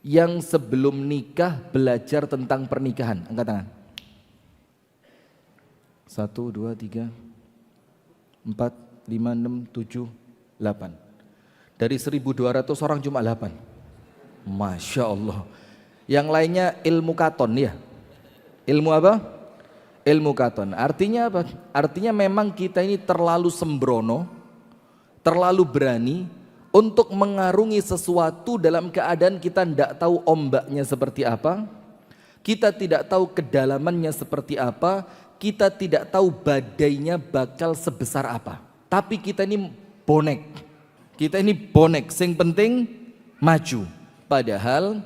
yang sebelum nikah belajar tentang pernikahan? Angkat tangan. 1, 2, 3, 4, 5, 6, 7, 8. Dari 1.200 orang cuma 8. Masya Allah. Yang lainnya ilmu katon ya. Ilmu apa? Ilmu katon. Artinya apa? Artinya memang kita ini terlalu sembrono, terlalu berani untuk mengarungi sesuatu dalam keadaan kita tidak tahu ombaknya seperti apa, kita tidak tahu kedalamannya seperti apa, kita tidak tahu badainya bakal sebesar apa. Tapi kita ini bonek, sing penting maju. Padahal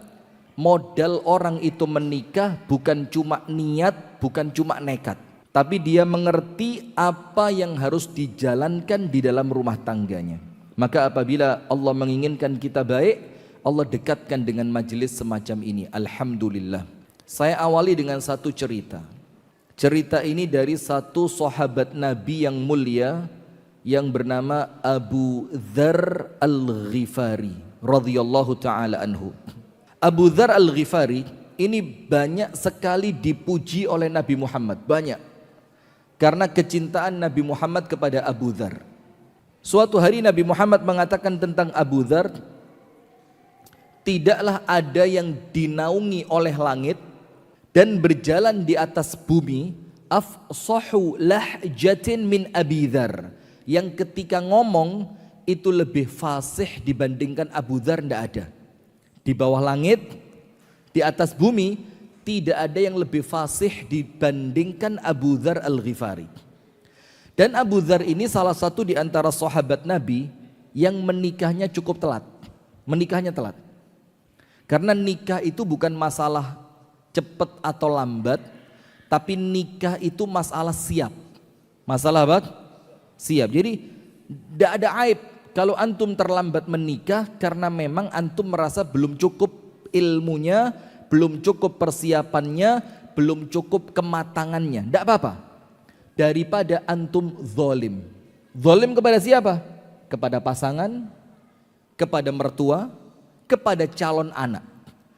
modal orang itu menikah bukan cuma niat, bukan cuma nekat, tapi dia mengerti apa yang harus dijalankan di dalam rumah tangganya. Maka apabila Allah menginginkan kita baik, Allah dekatkan dengan majelis semacam ini. Alhamdulillah. Saya awali dengan satu cerita. Cerita ini dari satu sahabat Nabi yang mulia yang bernama Abu Dzar Al-Ghifari radhiyallahu taala anhu. Abu Dzar Al-Ghifari ini banyak sekali dipuji oleh Nabi Muhammad, banyak. Karena kecintaan Nabi Muhammad kepada Abu Dzar. Suatu hari Nabi Muhammad mengatakan tentang Abu Dzar, tidaklah ada yang dinaungi oleh langit dan berjalan di atas bumi afsahu lahjatin min Abi Dzar, yang ketika ngomong itu lebih fasih dibandingkan Abu Dzar. Tidak ada di bawah langit, di atas bumi, tidak ada yang lebih fasih dibandingkan Abu Dzar Al-Ghifari. Dan Abu Dzar ini salah satu di antara sahabat Nabi yang menikahnya cukup telat. Menikahnya telat. Karena nikah itu bukan masalah cepat atau lambat, tapi nikah itu masalah siap. Masalah apa? Siap. Jadi tidak ada aib kalau antum terlambat menikah karena memang antum merasa belum cukup ilmunya, belum cukup persiapannya, belum cukup kematangannya. Tidak apa-apa. Daripada antum zalim. Zalim kepada siapa? Kepada pasangan, kepada mertua, kepada calon anak.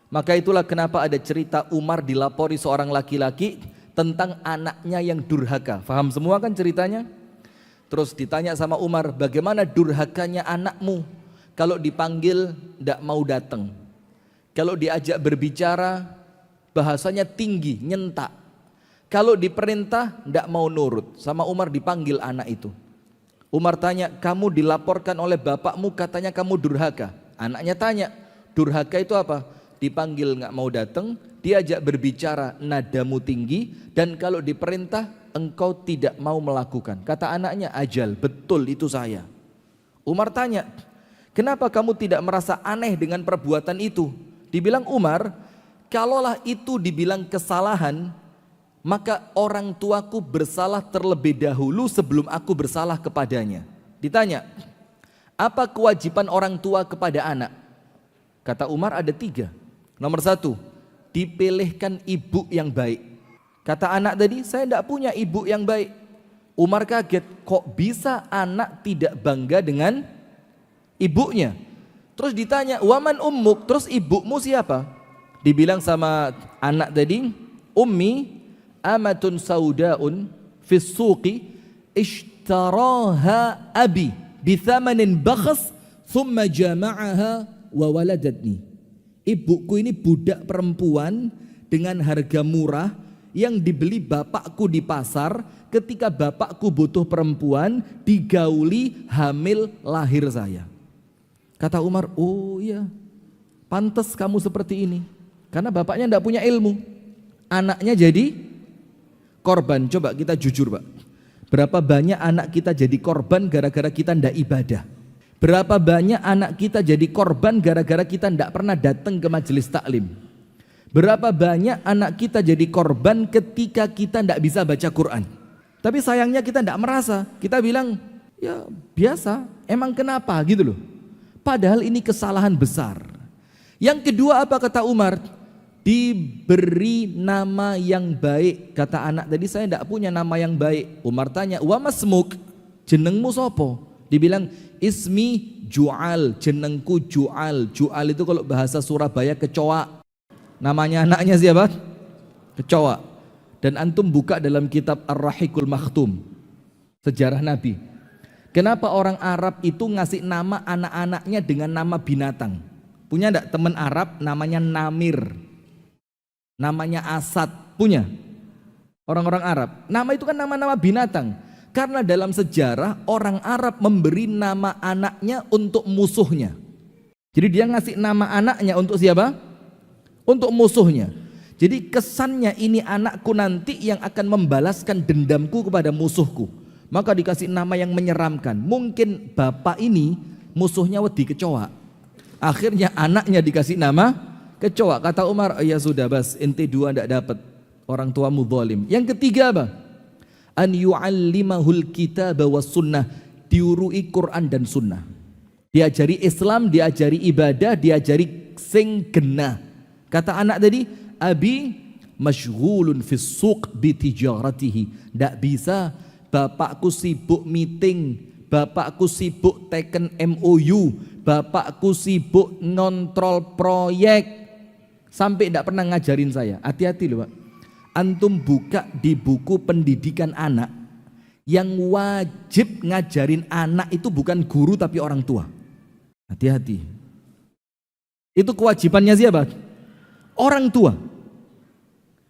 Maka itulah kenapa ada cerita Umar dilapori seorang laki-laki tentang anaknya yang durhaka. Faham semua kan ceritanya? Terus ditanya sama Umar, bagaimana durhakanya anakmu? Kalau dipanggil tidak mau datang. Kalau diajak berbicara bahasanya tinggi, nyentak. Kalau diperintah tidak mau nurut. Sama Umar dipanggil anak itu. Umar tanya, kamu dilaporkan oleh bapakmu katanya kamu durhaka. Anaknya tanya, durhaka itu apa? Dipanggil nggak mau datang, diajak berbicara nadamu tinggi, dan kalau diperintah engkau tidak mau melakukan. Kata anaknya, ajal, betul itu saya. Umar tanya, kenapa kamu tidak merasa aneh dengan perbuatan itu? Dibilang Umar, kalaulah itu dibilang kesalahan, maka orang tuaku bersalah terlebih dahulu sebelum aku bersalah kepadanya. Ditanya, apa kewajiban orang tua kepada anak? Kata Umar ada 3. Nomor 1, dipilihkan ibu yang baik. Kata anak tadi, saya tidak punya ibu yang baik. Umar kaget, kok bisa anak tidak bangga dengan ibunya? Terus ditanya, waman ummuk, terus ibumu siapa? Dibilang sama anak tadi, ummi amatun saudaun fis suqi ishtaraha abi bithamanin bakhas thumma jama'aha wa waladatni. Ibuku ini budak perempuan dengan harga murah yang dibeli bapakku di pasar ketika bapakku butuh perempuan, digauli, hamil, lahir saya. Kata Umar, oh iya, pantas kamu seperti ini. Karena bapaknya tidak punya ilmu. Anaknya jadi korban. Coba kita jujur Pak. Berapa banyak anak kita jadi korban gara-gara kita tidak ibadah? Berapa banyak anak kita jadi korban gara-gara kita tidak pernah datang ke majelis taklim? Berapa banyak anak kita jadi korban ketika kita tidak bisa baca Quran? Tapi sayangnya kita tidak merasa. Kita bilang, ya biasa, emang kenapa gitu loh. Padahal ini kesalahan besar. Yang kedua apa kata Umar? Diberi nama yang baik. Kata anak tadi, saya tidak punya nama yang baik. Umar tanya, wa masmuk, jenengmu sopo? Dibilang, ismi Ju'al, jenengku Ju'al. Ju'al itu kalau bahasa Surabaya kecoa. Namanya anaknya siapa? Kecoa. Dan antum buka dalam kitab Ar-Rahiqul Makhtum, sejarah Nabi. Kenapa orang Arab itu ngasih nama anak-anaknya dengan nama binatang? Punya enggak teman Arab namanya Namir? Namanya Asad, punya? Orang-orang Arab. Nama itu kan nama-nama binatang. Karena dalam sejarah orang Arab memberi nama anaknya untuk musuhnya. Jadi dia ngasih nama anaknya untuk siapa? Untuk musuhnya. Jadi kesannya ini anakku nanti yang akan membalaskan dendamku kepada musuhku. Maka dikasih nama yang menyeramkan. Mungkin bapak ini musuhnya wedi kecoa. Akhirnya anaknya dikasih nama kecoa. Kata Umar, ya sudah bas, ente dua ndak dapat. Orang tuamu zalim. Yang ketiga apa? An yu'allimahul kitab was sunnah, diurui Quran dan sunnah. Diajari Islam, diajari ibadah, diajari sing genah. Kata anak tadi, abi masyghulun fis suq bi tijaratihi. Ndak bisa, bapakku sibuk meeting, bapakku sibuk teken MOU, bapakku sibuk ngontrol proyek, sampai ndak pernah ngajarin saya. Hati-hati loh Pak. Antum buka di buku pendidikan anak, yang wajib ngajarin anak itu bukan guru tapi orang tua. Hati-hati. Itu kewajibannya siapa? Orang tua.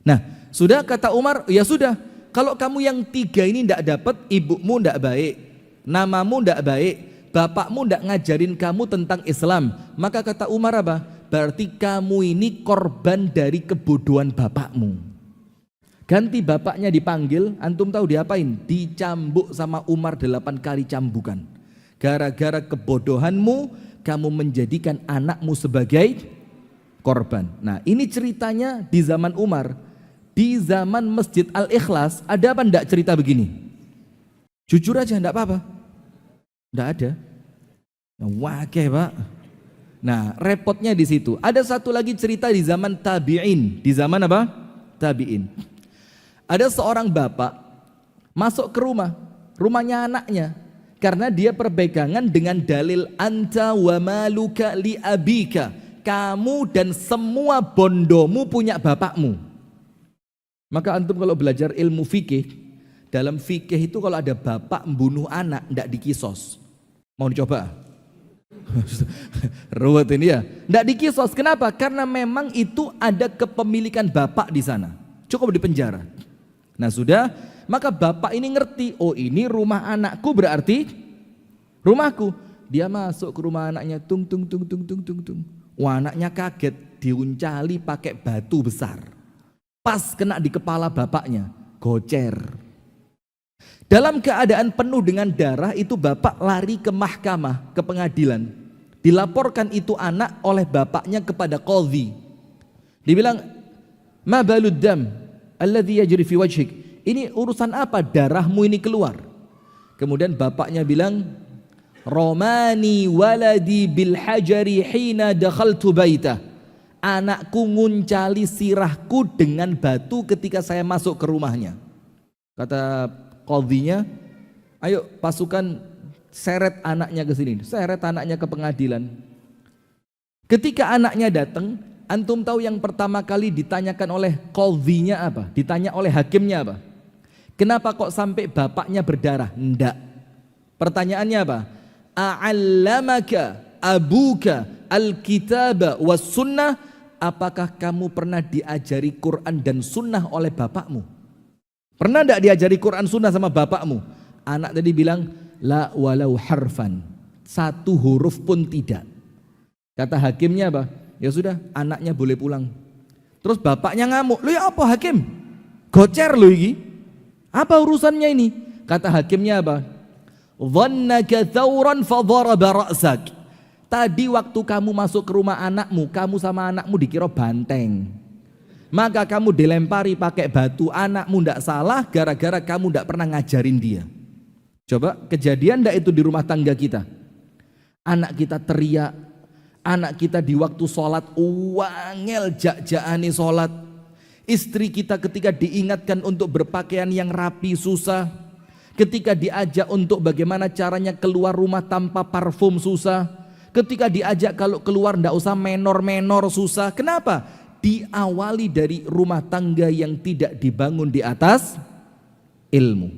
Nah, sudah kata Umar, ya sudah. Kalau kamu yang tiga ini tidak dapat, ibumu tidak baik, namamu tidak baik, bapakmu tidak ngajarin kamu tentang Islam, maka kata Umar apa? Berarti kamu ini korban dari kebodohan bapakmu. Ganti bapaknya dipanggil, antum tahu diapain? Dicambuk sama Umar 8 kali cambukan. Gara-gara kebodohanmu, kamu menjadikan anakmu sebagai korban. Nah, ini ceritanya di zaman Umar. Di zaman Masjid Al-Ikhlas, ada apa enggak cerita begini? Jujur aja, enggak apa-apa. Enggak ada. Wah, Pak. Nah, repotnya di situ. Ada satu lagi cerita di zaman tabi'in. Di zaman apa? Tabi'in. Ada seorang bapak masuk ke rumahnya anaknya, karena dia perpegangan dengan dalil anta wa maluka li abika, kamu dan semua bondomu punya bapakmu. Maka antum kalau belajar ilmu fikih, dalam fikih itu kalau ada bapak membunuh anak ndak dikisos. Mau dicoba? Ruwet ini ya. Ndak dikisos. Kenapa? Karena memang itu ada kepemilikan bapak di sana. Cukup dipenjara. Nah sudah, maka bapak ini ngerti, oh ini rumah anakku berarti rumahku. Dia masuk ke rumah anaknya, tung. Wah, anaknya kaget, diuncali pakai batu besar. Pas kena di kepala bapaknya, gocer. Dalam keadaan penuh dengan darah itu bapak lari ke mahkamah, ke pengadilan. Dilaporkan itu anak oleh bapaknya kepada qadhi. Dibilang, ma balud dam alladhi yajri fi wajhik, ini urusan apa darahmu ini keluar? Kemudian bapaknya bilang, romani waladi bil hajari hina dakhaltu baitah, anakku nguncali sirahku dengan batu ketika saya masuk ke rumahnya. Kata qadhinya, ayo pasukan seret anaknya ke sini, seret anaknya ke pengadilan. Ketika anaknya datang, antum tahu yang pertama kali ditanyakan oleh qadhinya apa? Ditanya oleh hakimnya apa? Kenapa kok sampai bapaknya berdarah? Enggak. Pertanyaannya apa? A'allamaka abuka alkitaba was sunnah? Apakah kamu pernah diajari Quran dan sunnah oleh bapakmu? Pernah enggak diajari Quran sunnah sama bapakmu? Anak tadi bilang, la walau harfan, satu huruf pun tidak. Kata hakimnya apa? Ya sudah, anaknya boleh pulang. Terus bapaknya ngamuk, lu ya apa hakim? Gocer lu ini. Apa urusannya ini? Kata hakimnya apa? Dhannaka thawran fadharaba ra'sak. Tadi waktu kamu masuk ke rumah anakmu, kamu sama anakmu dikira banteng. Maka kamu dilempari pakai batu, anakmu ndak salah gara-gara kamu ndak pernah ngajarin dia. Coba kejadian ndak itu di rumah tangga kita? Anak kita teriak, anak kita di waktu sholat wangel jak-jakani sholat. Istri kita ketika diingatkan untuk berpakaian yang rapi susah. Ketika diajak untuk bagaimana caranya keluar rumah tanpa parfum susah. Ketika diajak kalau keluar ndak usah menor-menor susah. Kenapa? Diawali dari rumah tangga yang tidak dibangun di atas ilmu.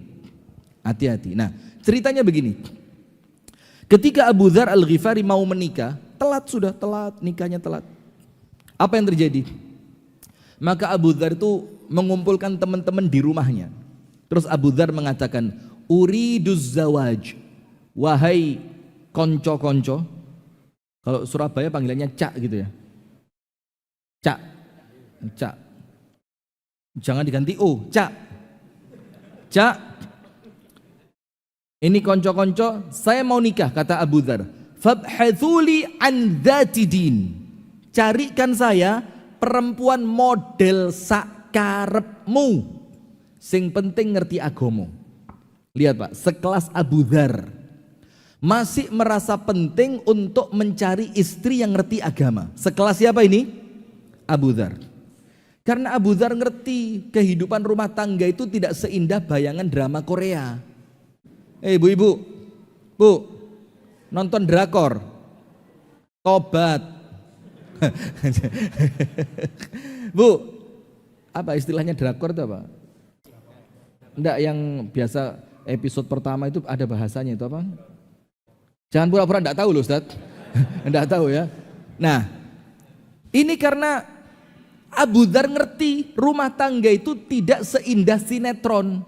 Hati-hati. Nah, ceritanya begini. Ketika Abu Dzar Al-Ghifari mau menikah, telat nikahnya telat. Apa yang terjadi? Maka Abu Dzar itu mengumpulkan teman-teman di rumahnya. Terus Abu Dzar mengatakan, "Uriduz zawaj." Wahai konco-konco. Kalau Surabaya panggilannya cak gitu ya. Cak. Cak. Jangan diganti O, cak. Cak. Ini konco-konco, saya mau nikah, kata Abu Dzar. Fabhathuli an dzati din. Carikan saya perempuan model sakarepmu. Sing penting ngerti agama. Lihat Pak, sekelas Abu Dzar masih merasa penting untuk mencari istri yang ngerti agama. Sekelas siapa ini? Abu Dzar. Karena Abu Dzar ngerti kehidupan rumah tangga itu tidak seindah bayangan drama Korea. Ibu-ibu, Bu, nonton drakor, tobat. Bu, apa istilahnya drakor itu apa? Enggak, yang biasa episode pertama itu ada bahasanya itu apa? Jangan pura-pura enggak tahu loh Ustaz. Enggak tahu ya. Nah, ini karena Abu Dzar ngerti rumah tangga itu tidak seindah sinetron.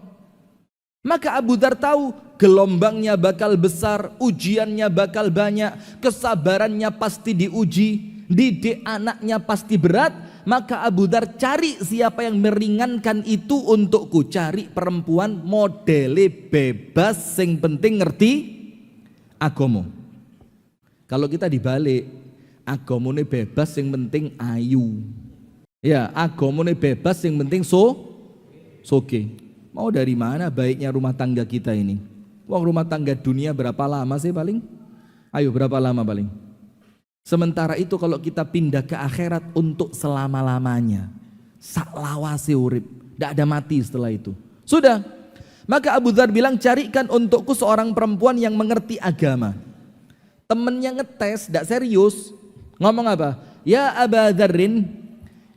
Maka Abu Dzar tahu gelombangnya bakal besar, ujiannya bakal banyak, kesabarannya pasti diuji, didik anaknya pasti berat. Maka Abu Dzar cari siapa yang meringankan itu untukku. Cari perempuan modele bebas, sing penting ngerti agama. Kalau kita dibalik, agamane bebas sing penting ayu. Ya, agamane bebas sing penting soge. Mau dari mana baiknya rumah tangga kita ini? Wong rumah tangga dunia berapa lama sih paling? Ayo berapa lama paling? Sementara itu kalau kita pindah ke akhirat untuk selama-lamanya. Saklawase urip, tidak ada mati setelah itu. Sudah. Maka Abu Dzar bilang, carikan untukku seorang perempuan yang mengerti agama. Temennya ngetes, tidak serius. Ngomong apa? Ya Aba Dzarrin,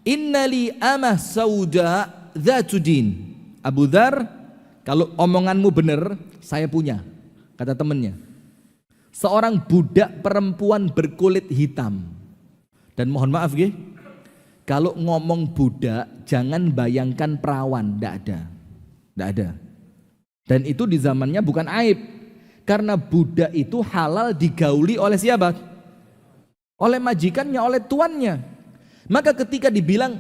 innali amah sauda dzatudin. Abu Dzar, kalau omonganmu benar, saya punya, kata temennya. Seorang budak perempuan berkulit hitam. Dan mohon maaf ya, kalau ngomong budak jangan bayangkan perawan, tidak ada. Dan itu di zamannya bukan aib, karena budak itu halal digauli oleh siapa? Oleh majikannya, oleh tuannya. Maka ketika dibilang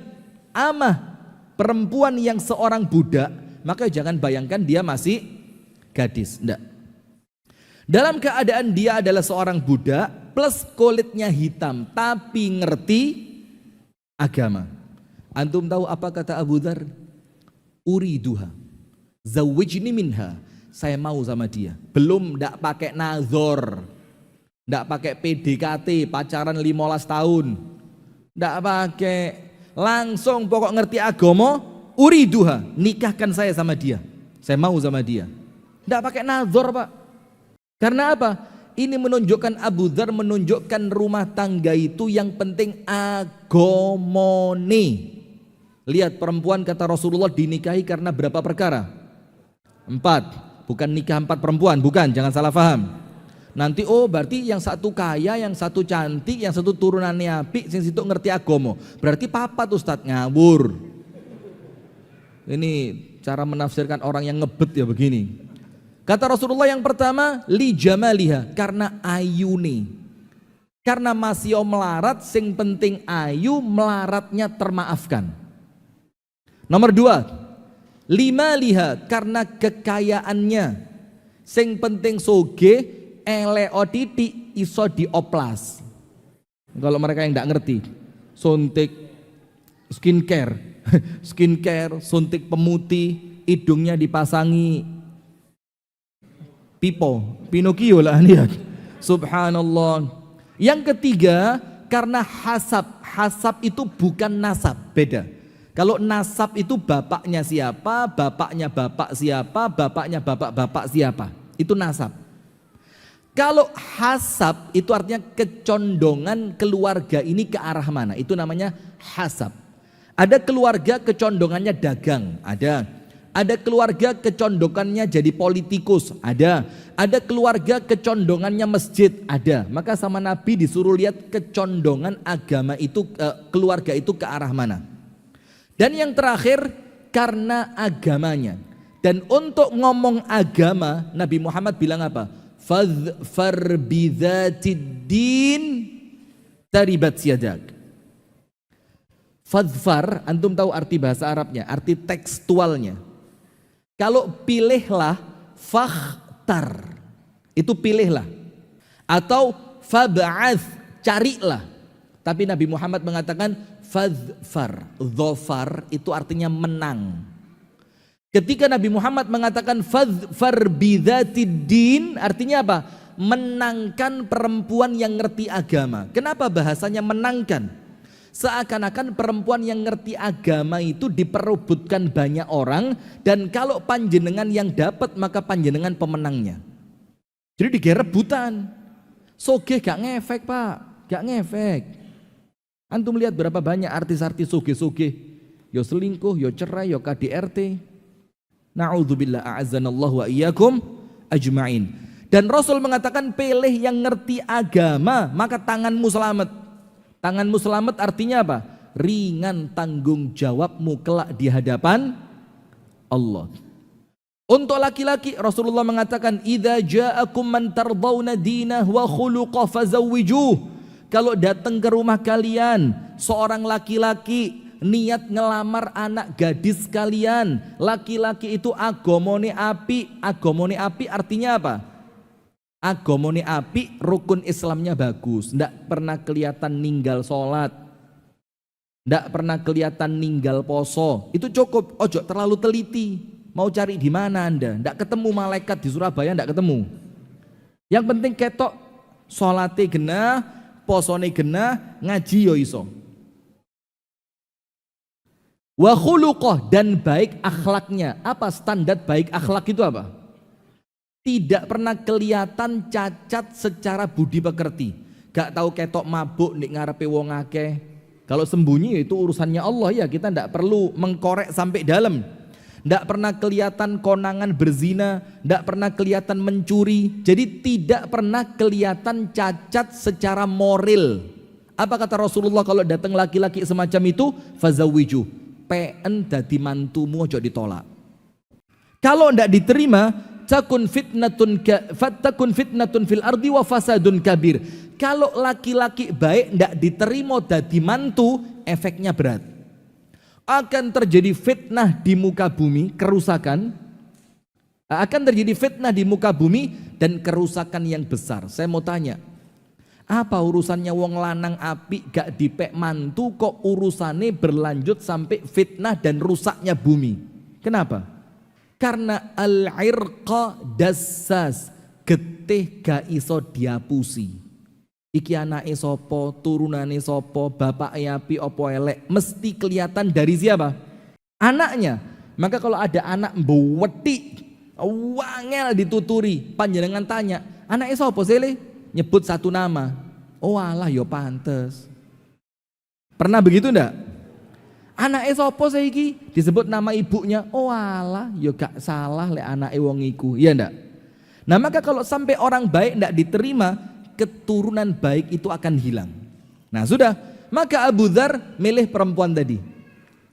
amah perempuan yang seorang budak, maka jangan bayangkan dia masih gadis, enggak. Dalam keadaan dia adalah seorang budak plus kulitnya hitam tapi ngerti agama. Antum tahu apa kata Abu Dzar? Uriduha, zawijni minha. Saya mau sama dia. Belum, enggak pakai nazor, enggak pakai PDKT, pacaran 15 tahun, enggak pakai, langsung pokok ngerti agama. Uriduha, nikahkan saya sama dia. Saya mau sama dia. Enggak pakai nazor Pak. Karena apa? Ini menunjukkan Abu Dzar menunjukkan rumah tangga itu yang penting agamane. Lihat perempuan kata Rasulullah dinikahi karena berapa perkara? 4. Bukan nikah 4 perempuan, bukan, jangan salah paham. Nanti berarti yang satu kaya, yang satu cantik, yang satu turunannya apik, yang situ ngerti agama. Berarti papat Ustaz, ngawur. Ini cara menafsirkan orang yang ngebet ya begini. Kata Rasulullah yang pertama, li jamaliha, karena ayune. Karena masih melarat, sing penting ayu, melaratnya termaafkan. Nomor 2, lima liha, karena kekayaannya. Sing penting soge, eleo titik iso dioplas. Kalau mereka yang tidak ngerti, suntik skincare, suntik pemutih, hidungnya dipasangi Pinocchio lah lihat. Subhanallah. Yang ketiga, karena hasab. Hasab itu bukan nasab, beda. Kalau nasab itu bapaknya siapa, bapaknya bapak siapa, bapaknya bapak-bapak siapa. Itu nasab. Kalau hasab itu artinya kecondongan keluarga ini ke arah mana. Itu namanya hasab. Ada keluarga kecondongannya dagang, ada. Ada keluarga kecondongannya jadi politikus, ada. Ada keluarga kecondongannya masjid, ada. Maka sama Nabi disuruh lihat kecondongan agama itu, keluarga itu ke arah mana. Dan yang terakhir karena agamanya. Dan untuk ngomong agama Nabi Muhammad bilang apa? Fadhfar bidzatid din taribat yadak. Fadhfar, antum tahu arti bahasa Arabnya, arti tekstualnya. Kalau pilihlah, fakhtar, itu pilihlah. Atau fab'ath, carilah. Tapi Nabi Muhammad mengatakan fadhfar, dhofar itu artinya menang. Ketika Nabi Muhammad mengatakan fadhfar bidzatid din, artinya apa? Menangkan perempuan yang ngerti agama. Kenapa bahasanya menangkan? Seakan-akan perempuan yang ngerti agama itu diperebutkan banyak orang, dan kalau panjenengan yang dapat maka panjenengan pemenangnya. Jadi digerebutan. Soge gak ngefek pak, gak ngefek. Antum lihat berapa banyak artis-artis soge-soge, yo selingkuh, yo cerai, yo KDRT. Na'udzubillah a'azzanallahu wa iyyakum ajma'in. Dan Rasul mengatakan pilih yang ngerti agama maka tanganmu selamat. Tanganmu selamat artinya apa? Ringan tanggung jawabmu kelak di hadapan Allah. Untuk laki-laki Rasulullah mengatakan idza ja'akum man tardawna dinah wa khuluqah fazawwijuh. Kalau datang ke rumah kalian seorang laki-laki niat ngelamar anak gadis kalian, laki-laki itu agamane api. Agamane api artinya apa? Agamane api, rukun Islamnya bagus, ndak pernah kelihatan ninggal sholat, ndak pernah kelihatan ninggal poso. Itu cukup, ojo terlalu teliti. Mau cari di mana Anda? Ndak ketemu malaikat di Surabaya, ndak ketemu. Yang penting ketok sholate genah, posone genah, ngaji yo iso. Wa khuluqah, dan baik akhlaknya. Apa standar baik akhlak itu apa? Tidak pernah kelihatan cacat secara budi pekerti. Gak tahu ketok mabuk nek ngarepe wong akeh. Kalau sembunyi itu urusannya Allah ya, kita tidak perlu mengkorek sampai dalam. Tidak pernah kelihatan konangan berzina, tidak pernah kelihatan mencuri. Jadi tidak pernah kelihatan cacat secara moral. Apa kata Rasulullah kalau datang laki-laki semacam itu? Fazawiju, PN dadi mantumu ojo ditolak. Kalau tidak diterima, takun fitnatun fil ardi wa fasadun kabir. Kalau laki-laki baik tidak diterima dadi mantu, efeknya berat. Akan terjadi fitnah di muka bumi, kerusakan. Akan terjadi fitnah di muka bumi dan kerusakan yang besar. Saya mau tanya, apa urusannya wong lanang api gak dipek mantu kok urusannya berlanjut sampai fitnah dan rusaknya bumi? Kenapa? Karena al-irqa dassas, getih gak iso diapusi. Iki anake sapa, turunane sapa, bapake api opo elek, mesti kelihatan dari siapa? Anaknya. Maka kalau ada anak mbeweti, wangel dituturi, panjenengan tanya, anake sapa sih? Nyebut satu nama. Oh alah yo pantes. Pernah begitu ndak? Anake sapa saiki? Disebut nama ibunya. Oh alah yo gak salah lek anake wong iku. Iya ndak? Nah, maka kalau sampai orang baik ndak diterima, keturunan baik itu akan hilang. Nah sudah, maka Abu Dzar milih perempuan tadi.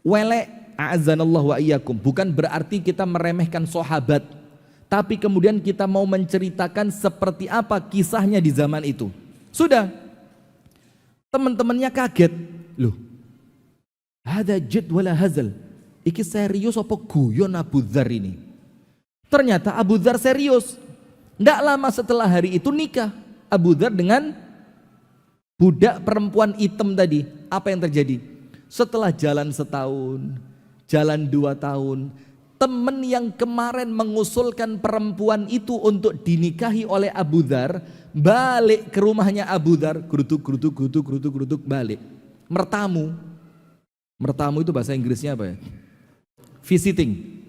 Welek, a'azzanallahu wa iyyakum. Bukan berarti kita meremehkan sahabat, tapi kemudian kita mau menceritakan seperti apa kisahnya di zaman itu. Sudah, teman-temannya kaget. Loh, hada jid wala hazal. Iki serius apa guyon Abu Dzar ini? Ternyata Abu Dzar serius. Tidak lama setelah hari itu nikah Abu Dzar dengan budak perempuan hitam tadi. Apa yang terjadi? Setelah jalan setahun, jalan 2 tahun, teman yang kemarin mengusulkan perempuan itu untuk dinikahi oleh Abu Dzar balik ke rumahnya Abu Dzar, gerutuk balik, mertamu. Mertamu itu bahasa Inggrisnya apa ya? Visiting.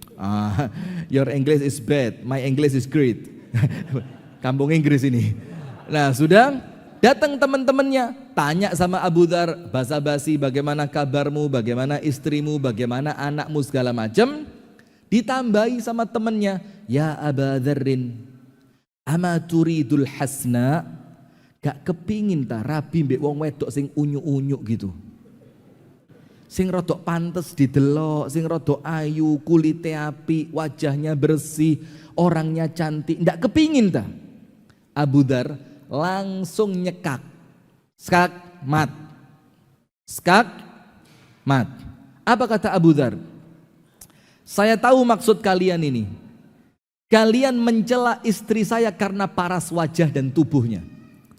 Your English is bad, my English is great. Kampung Inggris ini. Nah sudah datang teman-temannya, tanya sama Abu Dzar, basa-basi, bagaimana kabarmu, bagaimana istrimu, bagaimana anakmu, segala macam. Ditambahi sama temannya, ya Aba Dzarrin, ama turidul hasna, gak kepingin ta rabi mbek wong wedok sing unyu-unyu gitu. Sing rodok pantes didelok, sing rodok ayu, kulite api, wajahnya bersih, orangnya cantik, ndak kepingin ta. Abu Dzar langsung nyekak, skak mat, skak mat. Apa kata Abu Dzar? Saya tahu maksud kalian ini. Kalian mencela istri saya karena paras wajah dan tubuhnya.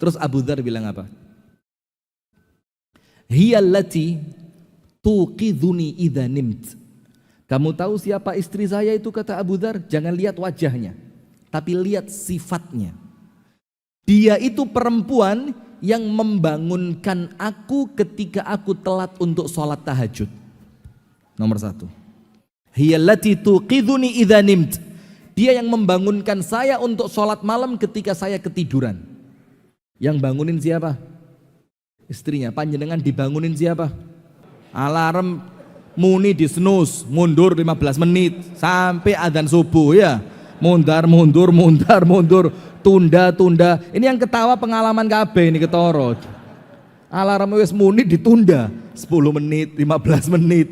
Terus Abu Dzar bilang apa? Hiyallati tuqidhuni idza nimt. Kamu tahu siapa istri saya itu, kata Abu Dzar? Jangan lihat wajahnya, tapi lihat sifatnya. Dia itu perempuan yang membangunkan aku ketika aku telat untuk sholat tahajud. Nomor satu. Hiyallati tuqidhuni idza nimt. Dia yang membangunkan saya untuk sholat malam ketika saya ketiduran. Yang bangunin siapa? Istrinya. Panjenengan dibangunin siapa? Alarm muni di snooze, mundur 15 menit sampai adzan subuh ya. Mundur, tunda. Ini yang ketawa pengalaman KB ini ketoro. Alarm wis muni ditunda 10 menit, 15 menit.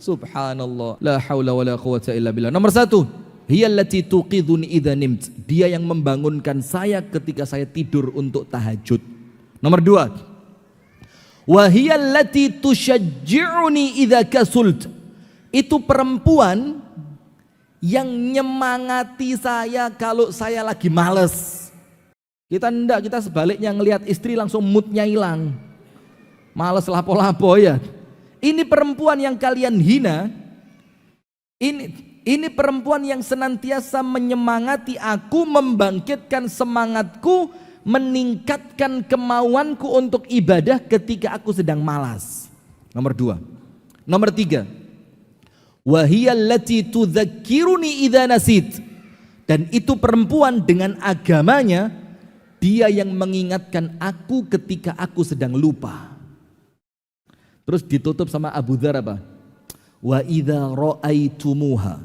Subhanallah, la haula wala quwata illa billah. Nomor satu, hiyallati tuqidhuni idza nimt. Dia yang membangunkan saya ketika saya tidur untuk tahajud. Nomor dua, wa hiyallati tusyajji'uni idza kasult. Itu perempuan yang nyemangati saya kalau saya lagi males. Kita enggak, kita sebaliknya ngelihat istri langsung moodnya hilang. Males lapo-lapo ya. Ini perempuan yang kalian hina. Ini perempuan yang senantiasa menyemangati aku, membangkitkan semangatku, meningkatkan kemauanku untuk ibadah ketika aku sedang malas. Nomor dua. Nomor tiga, wa hiyallati tudzakkiruni idza nasit. Dan itu perempuan dengan agamanya, dia yang mengingatkan aku ketika aku sedang lupa. Terus ditutup sama Abu Dzar apa? Wa idza ra'aitumuha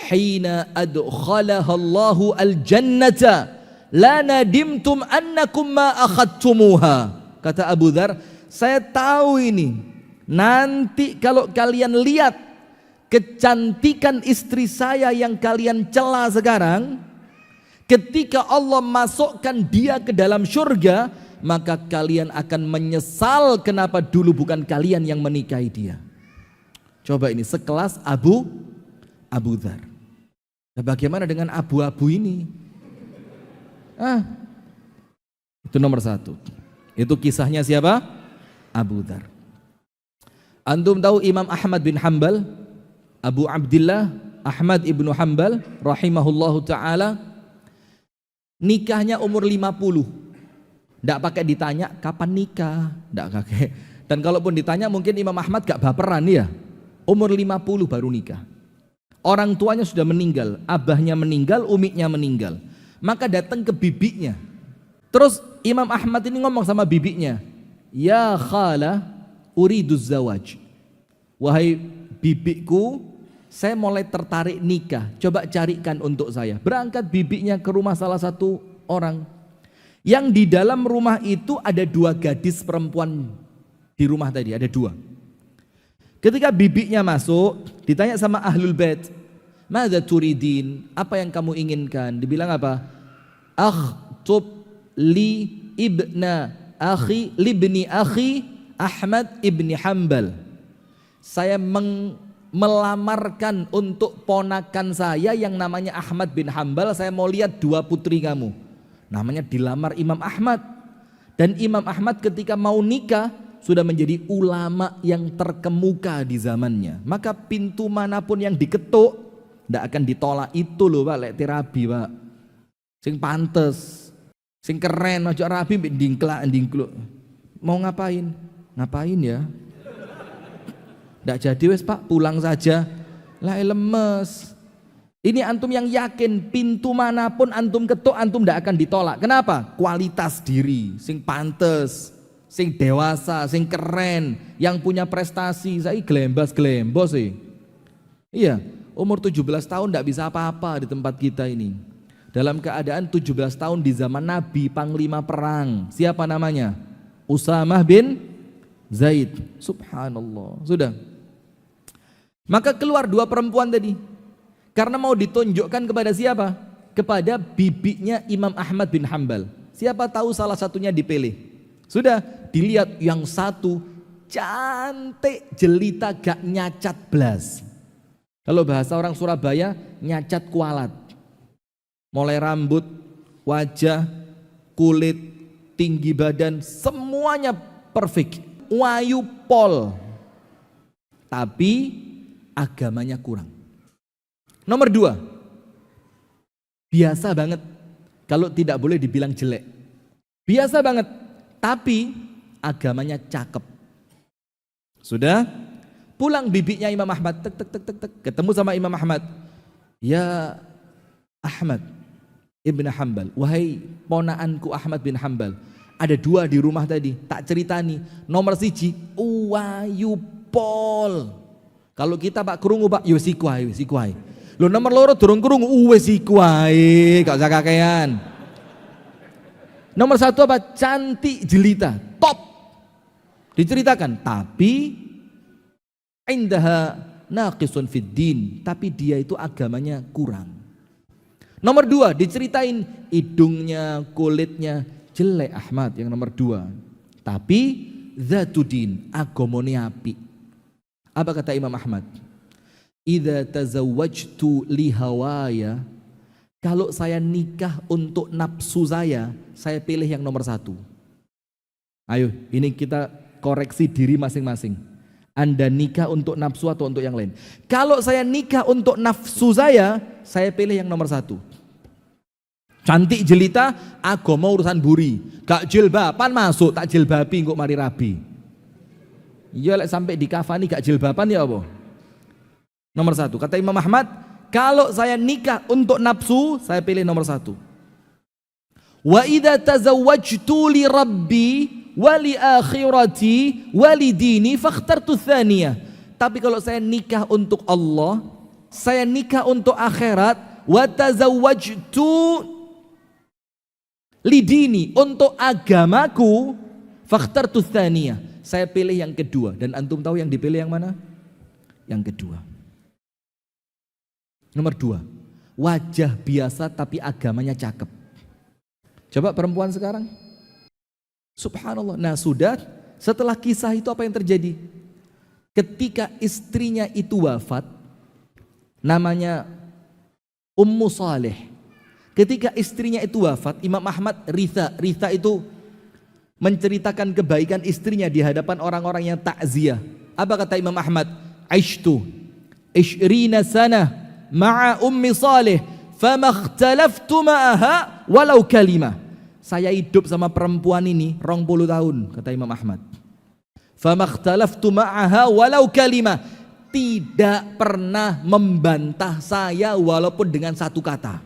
hina adkhalaha Allahu al-jannata la nadimtum annakum ma akhadtumuha. Kata Abu Dzar, saya tahu ini. Nanti kalau kalian lihat kecantikan istri saya yang kalian cela sekarang, ketika Allah masukkan dia ke dalam surga, maka kalian akan menyesal kenapa dulu bukan kalian yang menikahi dia. Coba ini sekelas Abu Dzar. Nah, bagaimana dengan abu-abu ini? Itu nomor satu. Itu kisahnya siapa? Abu Dzar. Antum tahu Imam Ahmad bin Hanbal, Abu Abdillah Ahmad ibnu Hanbal rahimahullahu ta'ala, nikahnya umur 50. Tidak pakai ditanya kapan nikah, tidak pakai. Dan kalaupun ditanya mungkin Imam Ahmad gak baperan ya. Umur 50 baru nikah. Orang tuanya sudah meninggal, abahnya meninggal, umiknya meninggal. Maka datang ke bibinya. Terus Imam Ahmad ini ngomong sama bibinya, ya khala uriduz zawaj. Wahai bibiku, saya mulai tertarik nikah, coba carikan untuk saya. Berangkat bibinya ke rumah salah satu orang. Yang di dalam rumah itu ada 2 gadis perempuan di rumah tadi, ada 2. Ketika bibinya masuk, ditanya sama ahlul bait, "Madza turidin?" Apa yang kamu inginkan? Dibilang apa? "Akhtub li ibna akhi libni akhi Ahmad ibni Hanbal." Saya melamarkan untuk ponakan saya yang namanya Ahmad bin Hanbal. Saya mau lihat 2 putri kamu. Namanya dilamar Imam Ahmad. Dan Imam Ahmad ketika mau nikah sudah menjadi ulama yang terkemuka di zamannya. Maka pintu manapun yang diketuk tidak akan ditolak. Itu loh Pak, lek terapi Pak. Sing pantes, sing keren, maju rabi dingklak. Mau ngapain? Ngapain ya? Ndak jadi wes Pak, pulang saja. Lah lemes. Ini antum yang yakin pintu manapun antum ketuk antum ndak akan ditolak. Kenapa? Kualitas diri, sing pantes, sing dewasa, sing keren, yang punya prestasi. Saya glembas-glembos sih. Iya, umur 17 tahun ndak bisa apa-apa di tempat kita ini. Dalam keadaan 17 tahun di zaman Nabi, panglima perang. Siapa namanya? Usamah bin Zaid. Subhanallah. Sudah. Maka keluar dua perempuan tadi. Karena mau ditunjukkan kepada siapa? Kepada bibinya Imam Ahmad bin Hanbal. Siapa tahu salah satunya dipilih. Sudah dilihat yang satu cantik jelita gak nyacat blas. Kalau bahasa orang Surabaya nyacat kualat. Mulai rambut, wajah, kulit, tinggi badan, semuanya perfect. Wayu pol. Tapi agamanya kurang. Nomor 2, biasa banget kalau tidak boleh dibilang jelek. Biasa banget, tapi agamanya cakep. Sudah pulang bibinya Imam Ahmad, tek, ketemu sama Imam Ahmad. Ya Ahmad Ibn Hanbal, wahai ponaanku Ahmad bin Hanbal, ada 2 di rumah tadi, tak ceritani. Nomor 1, wayu pol. Kalau kita Pak krungu Pak, yo sikuai. Lo nomor 2 durung krungu, wis iku wae, gak usah kakean. Nomor 1 apa? Cantik jelita, top. Diceritakan, tapi indaha naqisun fid din, tapi dia itu agamanya kurang. Nomor 2 diceritain hidungnya, kulitnya jelek Ahmad yang nomor 2. Tapi zatudin, agamane apik. Apa kata Imam Ahmad? Idza tazawwajtu li hawaya, kalau saya nikah untuk nafsu saya pilih yang nomor 1. Ayo, ini kita koreksi diri masing-masing. Anda nikah untuk nafsu atau untuk yang lain? Kalau saya nikah untuk nafsu saya pilih yang nomor 1. Cantik jelita, agama urusan buri. Gak jilbaban masuk, tak jilbabi kok mari rabi. Iya lek sampai di kafani gak jilbaban ya apa? Nomor 1, kata Imam Ahmad, kalau saya nikah untuk nafsu, saya pilih nomor 1. Wa idza tazawwajtu li rabbi wa li akhirati wa li dini fakhtartu tsaniyah. Tapi kalau saya nikah untuk Allah, saya nikah untuk akhirat, wa tazawwajtu li dini, untuk agamaku, fakhtartu tsaniyah. Saya pilih yang kedua. Dan antum tahu yang dipilih yang mana? Yang kedua. Nomor 2, wajah biasa tapi agamanya cakep. Coba perempuan sekarang. Subhanallah. Nah sudah, setelah kisah itu apa yang terjadi? Ketika istrinya itu wafat, namanya Ummu Saleh. Ketika istrinya itu wafat, Imam Ahmad Ritha itu menceritakan kebaikan istrinya di hadapan orang-orang yang takziah. Apa kata Imam Ahmad? Aishtu 20 sana ma'a Ummi Saleh fama ikhtalaftu ma'aha walau kalimah. Saya hidup sama perempuan ini 20 tahun, kata Imam Ahmad. Fama ikhtalaftu ma'aha walau kalimah. Tidak pernah membantah saya walaupun dengan 1 kata.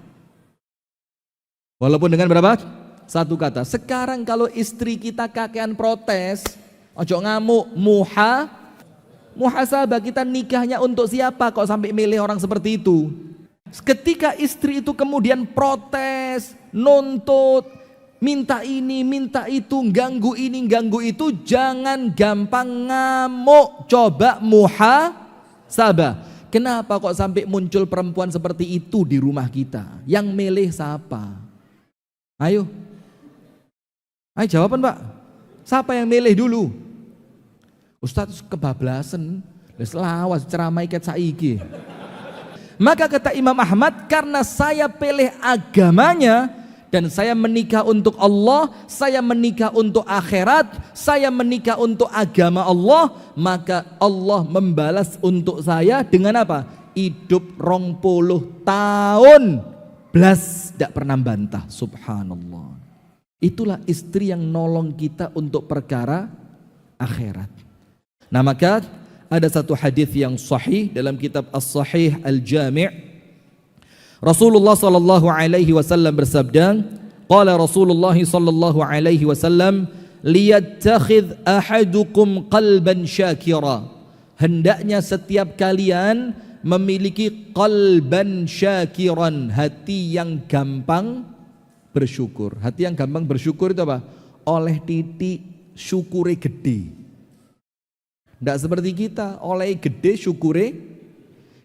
Walaupun dengan berapa? 1 kata. Sekarang kalau istri kita kakean protes, ojo ngamuk, muhasabah, kita nikahnya untuk siapa kok sampai milih orang seperti itu. Ketika istri itu kemudian protes, nuntut, minta ini, minta itu, ganggu ini, ganggu itu, jangan gampang ngamuk, coba muhasabah. Kenapa kok sampai muncul perempuan seperti itu di rumah kita? Yang milih siapa? Ayo jawaban Pak. Siapa yang milih dulu? Ustaz kebablasan, lawas ceramah ikat saiki. Maka kata Imam Ahmad, karena saya pilih agamanya dan saya menikah untuk Allah, saya menikah untuk akhirat, saya menikah untuk agama Allah, maka Allah membalas untuk saya dengan apa? Hidup 20 tahun belas tidak pernah bantah. Subhanallah. Itulah istri yang nolong kita untuk perkara akhirat. Nah maka ada satu hadis yang sahih dalam kitab As-Sahih Al-Jami'. Rasulullah sallallahu alaihi wasallam bersabda, qala Rasulullah sallallahu alaihi wasallam, liyattakhidh ahadukum qalban syakira. Hendaknya setiap kalian memiliki qalban syakiran, hati yang gampang bersyukur. Hati yang gampang bersyukur itu apa? Oleh titik syukure gede. Tidak seperti kita, oleh gede syukure.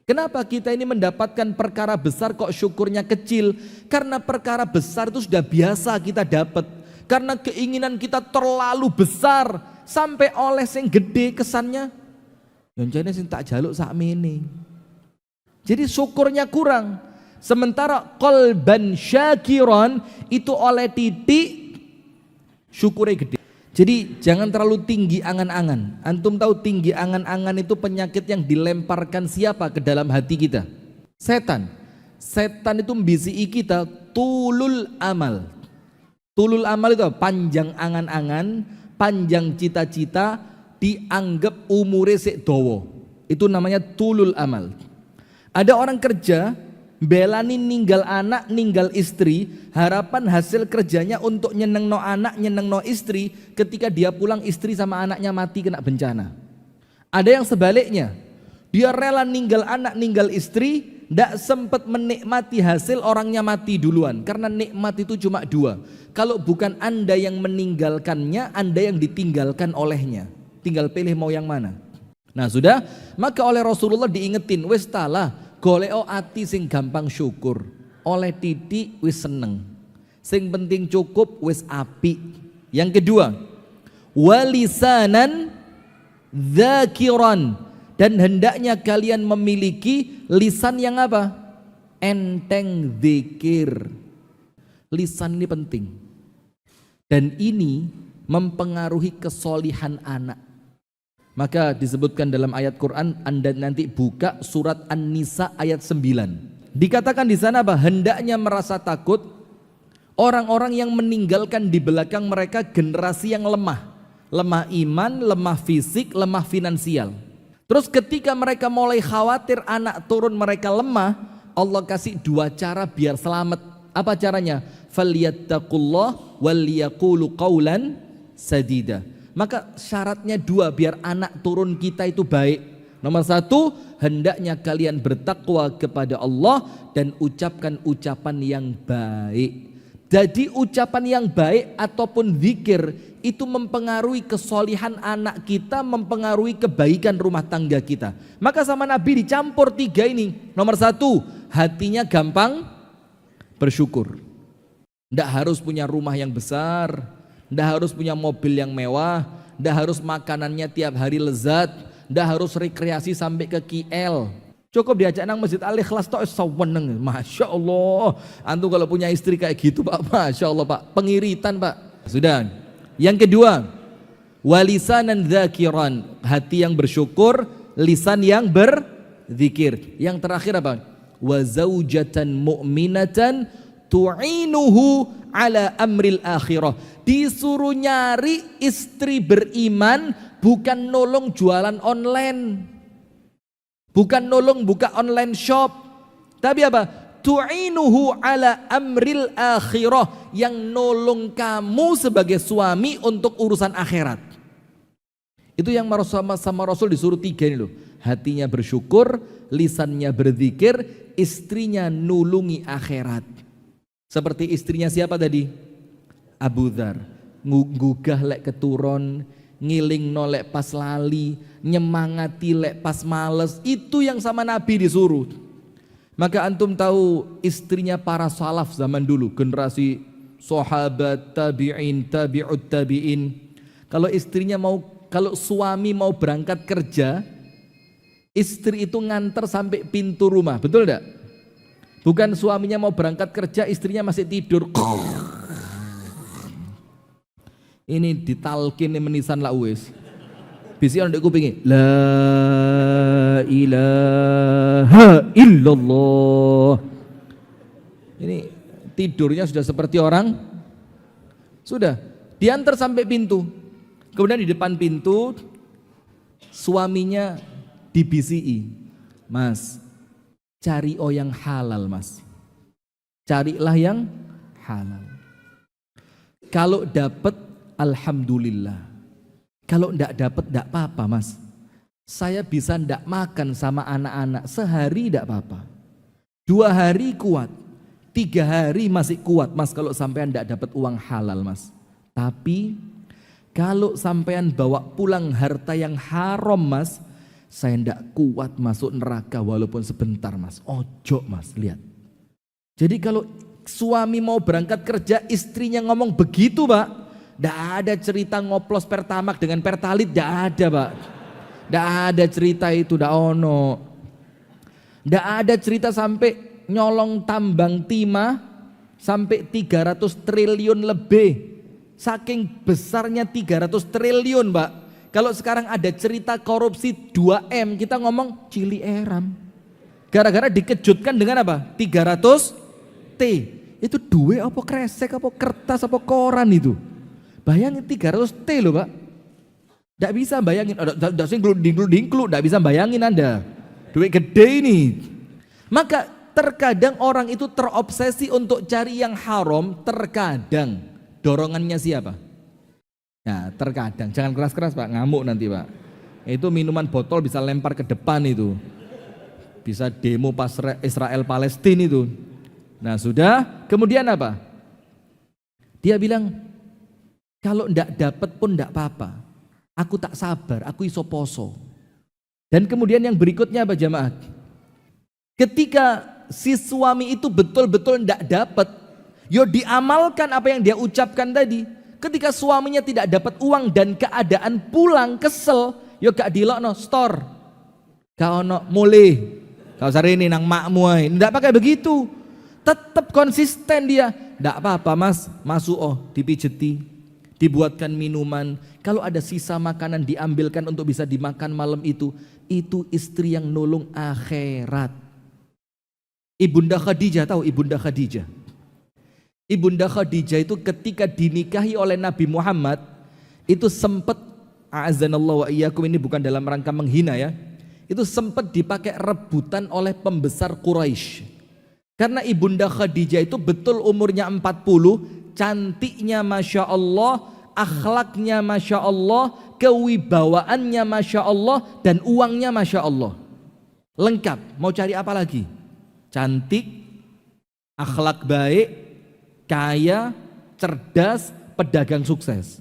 Kenapa kita ini mendapatkan perkara besar kok syukurnya kecil? Karena perkara besar itu sudah biasa kita dapat. Karena keinginan kita terlalu besar sampai oleh sing gede kesannya. Yang jane sing tak jaluk sakmene. Jadi syukurnya kurang. Sementara qalban syakiran itu oleh titik syukure gede. Jadi jangan terlalu tinggi angan-angan. Antum tahu tinggi angan-angan itu penyakit yang dilemparkan siapa ke dalam hati kita? Setan. Setan itu membisiki kita tulul amal. Tulul amal itu panjang angan-angan, panjang cita-cita, dianggap umure sik dawa. Itu namanya tulul amal. Ada orang kerja belani ninggal anak, ninggal istri, harapan hasil kerjanya untuk nyenengno anak, nyenengno istri, ketika dia pulang istri sama anaknya mati kena bencana. Ada yang sebaliknya, dia rela ninggal anak, ninggal istri, tidak sempat menikmati hasil orangnya mati duluan, karena nikmat itu cuma dua. Kalau bukan Anda yang meninggalkannya, Anda yang ditinggalkan olehnya. Tinggal pilih mau yang mana. Nah sudah, maka oleh Rasulullah diingetin, wis talah goleo ati sing gampang syukur, oleh titik wis seneng, sing penting cukup wis api. Yang kedua, walisanan dzakiran, dan hendaknya kalian memiliki lisan yang apa? Enteng zikir. Lisan ini penting, dan ini mempengaruhi kesolihan anak. Maka disebutkan dalam ayat Quran, Anda nanti buka surat An-Nisa ayat 9. Dikatakan di sana bahwa hendaknya merasa takut orang-orang yang meninggalkan di belakang mereka generasi yang lemah. Lemah iman, lemah fisik, lemah finansial. Terus ketika mereka mulai khawatir anak turun mereka lemah, Allah kasih dua cara biar selamat. Apa caranya? Falyattaqullah waliyaqulu qawlan sadida. Maka syaratnya dua biar anak turun kita itu baik. Nomor satu, hendaknya kalian bertakwa kepada Allah dan ucapkan ucapan yang baik. Jadi ucapan yang baik ataupun zikir itu mempengaruhi kesolihan anak kita, mempengaruhi kebaikan rumah tangga kita. Maka sama Nabi dicampur tiga ini. Nomor satu, hatinya gampang bersyukur. Tidak harus punya rumah yang besar, tidak harus punya mobil yang mewah, tidak harus makanannya tiap hari lezat, tidak harus rekreasi sampai ke KL. Cukup diajak nang Masjid Al-Ikhlas tok saweneng. Masya Allah. Antum kalau punya istri kayak gitu Pak, Masya Allah Pak, pengiritan Pak. Sudah. Yang kedua, walisanan dzakiran, hati yang bersyukur, lisan yang berzikir. Yang terakhir apa? Wa zaujatan mu'minatan tu'inuhu ala amril akhirah. Disuruh nyari istri beriman, bukan nolong jualan online, bukan nolong buka online shop, tapi apa? Tu'inuhu ala amril akhirah, yang nolong kamu sebagai suami untuk urusan akhirat. Itu yang sama Rasul disuruh tiga ini loh. Hatinya bersyukur, lisannya berzikir, istrinya nulungi akhirat. Seperti istrinya siapa tadi? Abu Dzar. Nggugah lek keturun, ngiling nolek pas lali, nyemangati lek pas males. Itu yang sama Nabi disuruh. Maka antum tahu istrinya para salaf zaman dulu, generasi sahabat, tabi'in, tabi'ut tabi'in. Kalau istrinya kalau suami mau berangkat kerja, istri itu nganter sampai pintu rumah, betul enggak? Bukan suaminya mau berangkat kerja, istrinya masih tidur. Ini ditalkin menisan lah wis. Bisi orang dek kupingi. La ilaha illallah. Ini tidurnya sudah seperti orang. Sudah diantar sampai pintu. Kemudian di depan pintu suaminya di BCI. Mas, cari yang halal mas. Carilah yang halal. Kalau dapat alhamdulillah. Kalau enggak dapat enggak apa-apa mas. Saya bisa enggak makan sama anak-anak sehari enggak apa-apa. 2 hari kuat. 3 hari masih kuat mas kalau sampean enggak dapat uang halal mas. Tapi kalau sampean bawa pulang harta yang haram mas, saya enggak kuat masuk neraka walaupun sebentar mas. Ojo mas, lihat. Jadi kalau suami mau berangkat kerja, istrinya ngomong begitu pak, enggak ada cerita ngoplos Pertamax dengan Pertalite, enggak ada pak. Enggak ada cerita itu, enggak ono. Enggak ada cerita sampai nyolong tambang timah sampai 300 triliun lebih. Saking besarnya 300 triliun pak. Kalau sekarang ada cerita korupsi 2M, kita ngomong cili eram. Gara-gara dikejutkan dengan apa? 300 T. Itu duit apa kresek apa kertas apa koran itu. Bayangin 300 T loh pak. Tidak bisa bayangin. Tidak bisa bayangin Anda. Duit gede ini. Maka terkadang orang itu terobsesi untuk cari yang haram. Terkadang dorongannya siapa? Nah terkadang. Jangan keras-keras pak, ngamuk nanti pak. Itu minuman botol bisa lempar ke depan itu. Bisa demo pas Israel Palestina itu. Nah sudah, kemudian apa? Dia bilang, kalau ndak dapat pun ndak apa-apa. Aku tak sabar, aku iso poso. Dan kemudian yang berikutnya apa jamaah? Ketika si suami itu betul-betul ndak dapat, yo diamalkan apa yang dia ucapkan tadi. Ketika suaminya tidak dapat uang dan keadaan pulang kesel, yo gak dilokno store. Kau ono mulih. Kau sari ini nang makmu ae. Ndak pakai begitu. Tetap konsisten dia. Ndak apa-apa mas, masuk dipijeti, dibuatkan minuman. Kalau ada sisa makanan diambilkan untuk bisa dimakan malam itu istri yang nolong akhirat. Ibunda Khadijah, tahu Ibunda Khadijah? Ibunda Khadijah itu ketika dinikahi oleh Nabi Muhammad itu sempat, a'azanallahu wa iyyakum, ini bukan dalam rangka menghina ya, itu sempat dipakai rebutan oleh pembesar Quraisy. Karena Ibunda Khadijah itu betul umurnya 40, cantiknya Masya Allah, akhlaknya Masya Allah, kewibawaannya Masya Allah, dan uangnya Masya Allah. Lengkap, mau cari apa lagi? Cantik, akhlak baik, kaya, cerdas, pedagang sukses.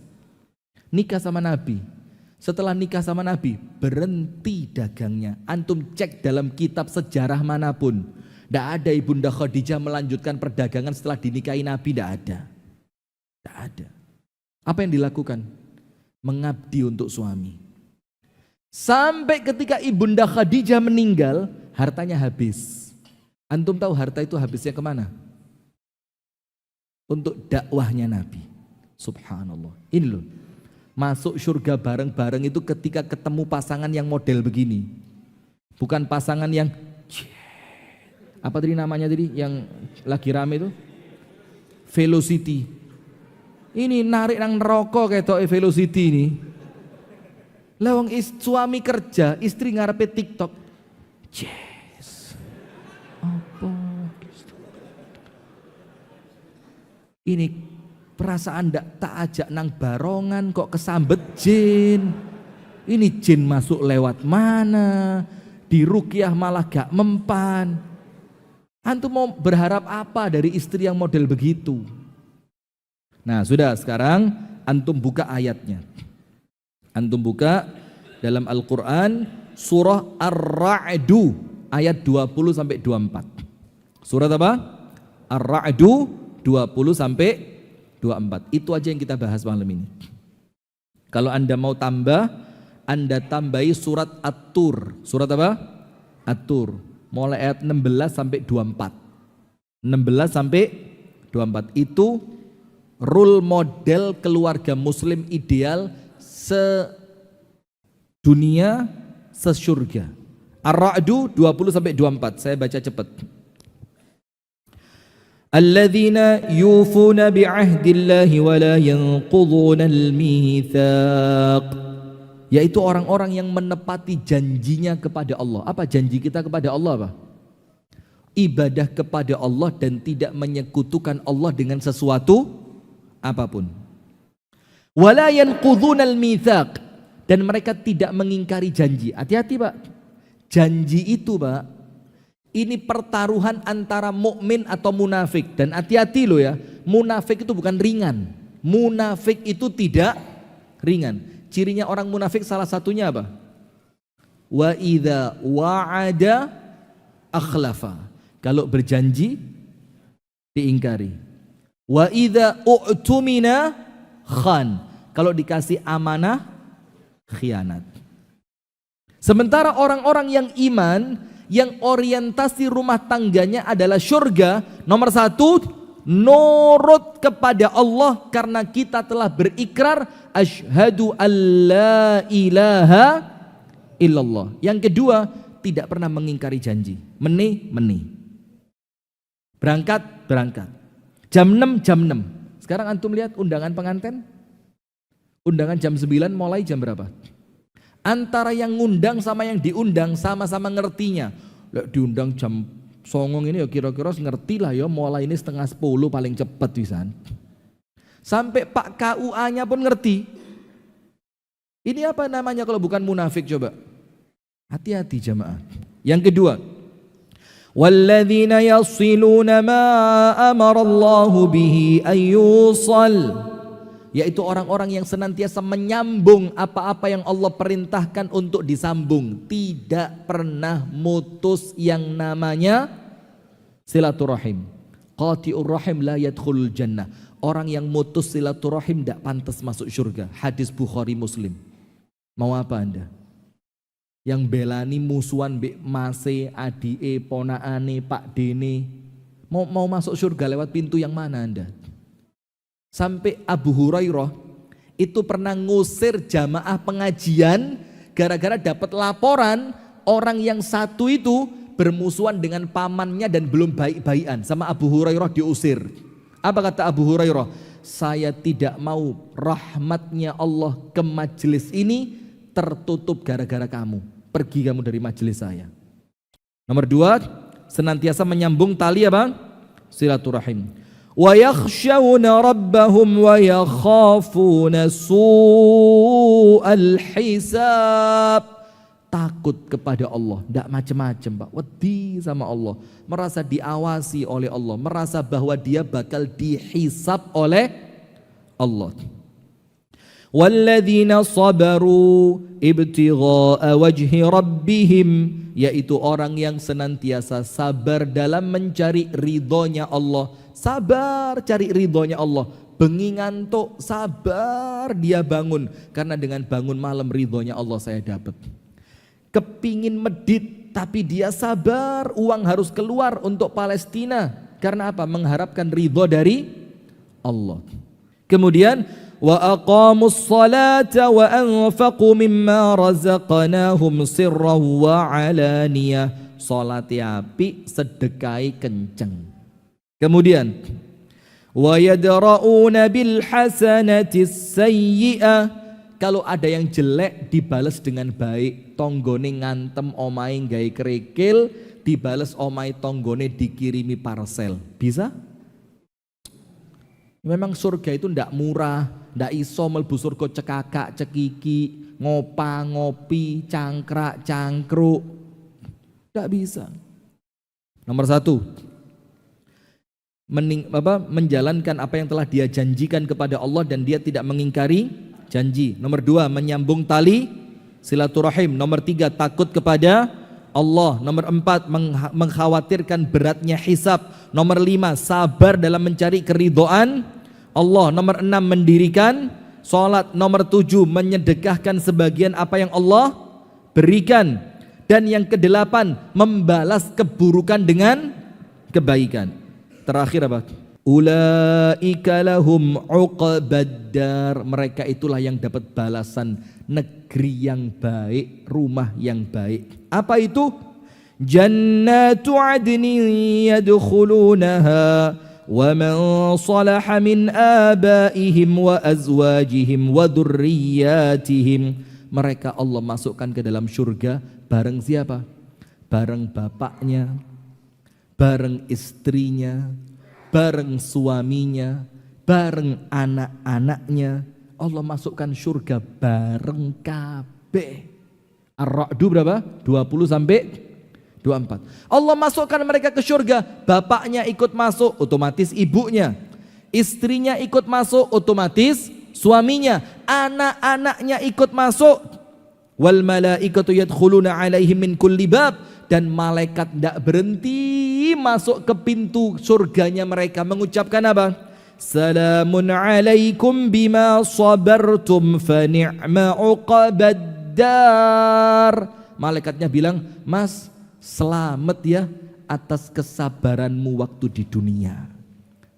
Nikah sama Nabi. Setelah nikah sama Nabi, berhenti dagangnya. Antum cek dalam kitab sejarah manapun. Tidak ada Ibunda Khadijah melanjutkan perdagangan setelah dinikahi Nabi, tidak ada. Tidak ada. Apa yang dilakukan? Mengabdi untuk suami. Sampai ketika Ibunda Khadijah meninggal, hartanya habis. Antum tahu harta itu habisnya kemana? Untuk dakwahnya Nabi. Subhanallah. Ini loh. Masuk surga bareng-bareng itu ketika ketemu pasangan yang model begini. Bukan pasangan yang apa tadi namanya tadi yang lagi rame itu? Velocity. Ini narik nang neraka ketok Velocity ini. Lawang suami kerja, istri ngarepe TikTok. Yes. Apa? Ini perasaan ndak tak ajak nang barongan kok kesambet jin. Ini jin masuk lewat mana? Di ruqyah malah gak mempan. Antum mau berharap apa dari istri yang model begitu? Nah sudah, sekarang antum buka ayatnya. Antum buka dalam Al-Quran surah Ar-Ra'du ayat 20 sampai 24. Surat apa? Ar-Ra'du 20 sampai 24. Itu aja yang kita bahas malam ini. Kalau Anda mau tambah, Anda tambahi surat At-Tur. Surat apa? At-Tur. Mulai ayat 16 sampai 24. 16 sampai 24 itu role model keluarga muslim ideal sedunia, sesurga. Ar-Ra'du 20 sampai 24. Saya baca cepat. Alladzina yufuna bi'ahdillahi wa la yanqudhuna al-mitsaq yaitu orang-orang yang menepati janjinya kepada Allah. Apa janji kita kepada Allah apa? Ibadah kepada Allah dan tidak menyekutukan Allah dengan sesuatu apapun. Wala yanqudhunal mitsaq, dan mereka tidak mengingkari janji. Hati-hati Pak. Janji itu Pak, ini pertaruhan antara mukmin atau munafik, dan hati-hati loh ya. Munafik itu bukan ringan. Munafik itu tidak ringan. Cirinya orang munafik salah satunya apa? Wa idza wa'ada akhlafa. Kalau berjanji diingkari. Wa idza u'tumina khan. Kalau dikasih amanah khianat. Sementara orang-orang yang iman, yang orientasi rumah tangganya adalah surga, nomor satu, nurut kepada Allah karena kita telah berikrar asyhadu alla ilaha illallah. Yang kedua, tidak pernah mengingkari janji. Meni. Berangkat. Jam 6. Sekarang antum lihat undangan pengantin. Undangan jam 9, mulai jam berapa? Antara yang ngundang sama yang diundang sama-sama ngertinya. Lek diundang jam songong ini ya kira-kira ngerti lah ya, mulai ini 9:30 paling cepat pisan. Sampai Pak KUA-nya pun ngerti. Ini apa namanya kalau bukan munafik coba? Hati-hati jamaah. Yang kedua, walladzina yasiluna ma amarallahu bihi ayyusal, yaitu orang-orang yang senantiasa menyambung apa-apa yang Allah perintahkan untuk disambung, tidak pernah mutus yang namanya silaturahim. Qati'ur rahim la yadkhulul jannah. Orang yang mutus silaturahim tidak pantas masuk surga. Hadis Bukhari Muslim. Mau apa Anda? Yang belani musuhan mbek mase, adike, ponaane, Pak Dene, mau masuk surga lewat pintu yang mana Anda? Sampai Abu Hurairah itu pernah ngusir jamaah pengajian gara-gara dapat laporan orang yang satu itu bermusuhan dengan pamannya dan belum baik-baikan. Sama Abu Hurairah diusir. Apa kata Abu Hurairah? Saya tidak mau rahmatnya Allah ke majelis ini tertutup gara-gara kamu. Pergi kamu dari majelis saya. Nomor dua, senantiasa menyambung tali apa? Silaturahim. Wa yakhshawna rabbahum wa yakhafuna su'al hisab. Takut kepada Allah, tidak macam-macam Pak. Wedi sama Allah, merasa diawasi oleh Allah, merasa bahwa dia bakal dihisab oleh Allah. Walladzina sabaru ibtigha'a wajhi rabbihim, yaitu orang yang senantiasa sabar dalam mencari ridhonya Allah. Sabar cari ridhonya Allah. Bengi ngantuk, sabar dia bangun, karena dengan bangun malam ridhonya Allah saya dapat. Kepingin medit tapi dia sabar, uang harus keluar untuk Palestina. Karena apa? Mengharapkan ridho dari Allah. Kemudian wa aqamus salata wa anfaqu mimma razaqnahum sirran wa alaniyah. Salat api, sedekai kenceng. Kemudian wa yadra'una bil hasanati sayyi'ah. Kalau ada yang jelek dibalas dengan baik. Tonggone ngantem omai gawe kerikil, dibales omai tonggone dikirimi parcel. Bisa? Memang surga itu ndak murah, ndak iso mlebu surga cekakak, cekiki, ngopa, ngopi, cangkrak, cangkruk. Ndak bisa. Nomor satu, menjalankan apa yang telah dia janjikan kepada Allah dan dia tidak mengingkari janji. Nomor dua, menyambung tali silaturahim. Nomor tiga, takut kepada Allah. Nomor empat, mengkhawatirkan beratnya hisab. Nomor lima, sabar dalam mencari keridhaan Allah. Nomor enam, mendirikan sholat. Nomor tujuh, menyedekahkan sebagian apa yang Allah berikan. Dan yang kedelapan, membalas keburukan dengan kebaikan. Terakhir apa? Ulaika lahum uqbaddar. Mereka itulah yang dapat balasan negeri yang baik, rumah yang baik. Apa itu? Jannatu adnin yadkhulunaha wa man salaha min abaihim wa azwajihim wa dhurriyyatihim. mereka Allah masukkan ke dalam surga bareng siapa? Bareng bapaknya, bareng istrinya, bareng suaminya, bareng anak-anaknya. Allah masukkan surga bareng kabeh. Ar-Ra'du berapa? 20 sampai 24. Allah masukkan mereka ke surga, bapaknya ikut masuk, otomatis ibunya. Istrinya ikut masuk, otomatis suaminya. Anak-anaknya ikut masuk. Wal malaikatu yadkhuluna alaihim min kulli bab, dan malaikat tidak berhenti masuk ke pintu surganya mereka mengucapkan apa? Salamun alaikum bima sabartum fa ni'ma uqabaddar. Malaikatnya bilang, "Mas, selamat ya atas kesabaranmu waktu di dunia.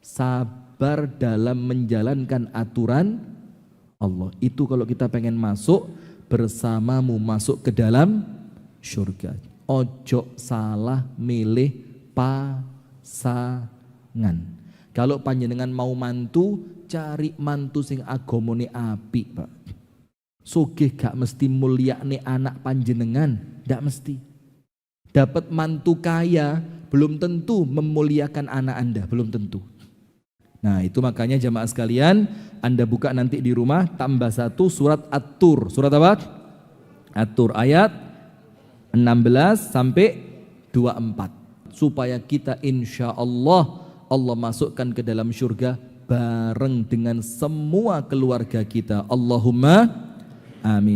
Sabar dalam menjalankan aturan Allah. Itu kalau kita pengen masuk bersamamu masuk ke dalam surga. Ojo salah milih pasangan. Kalau panjenengan mau mantu, cari mantu sing agamane apik, Pak. Sugih gak mesti mulyakne anak panjenengan, gak mesti. Dapat mantu kaya belum tentu memuliakan anak Anda, belum tentu. Nah, itu makanya jamaah sekalian, Anda buka nanti di rumah tambah 1 surat At-Tur. Surat apa? At-Tur ayat 16 sampai 24. Supaya kita insya Allah masukkan ke dalam surga bareng dengan semua keluarga kita. Allahumma amin.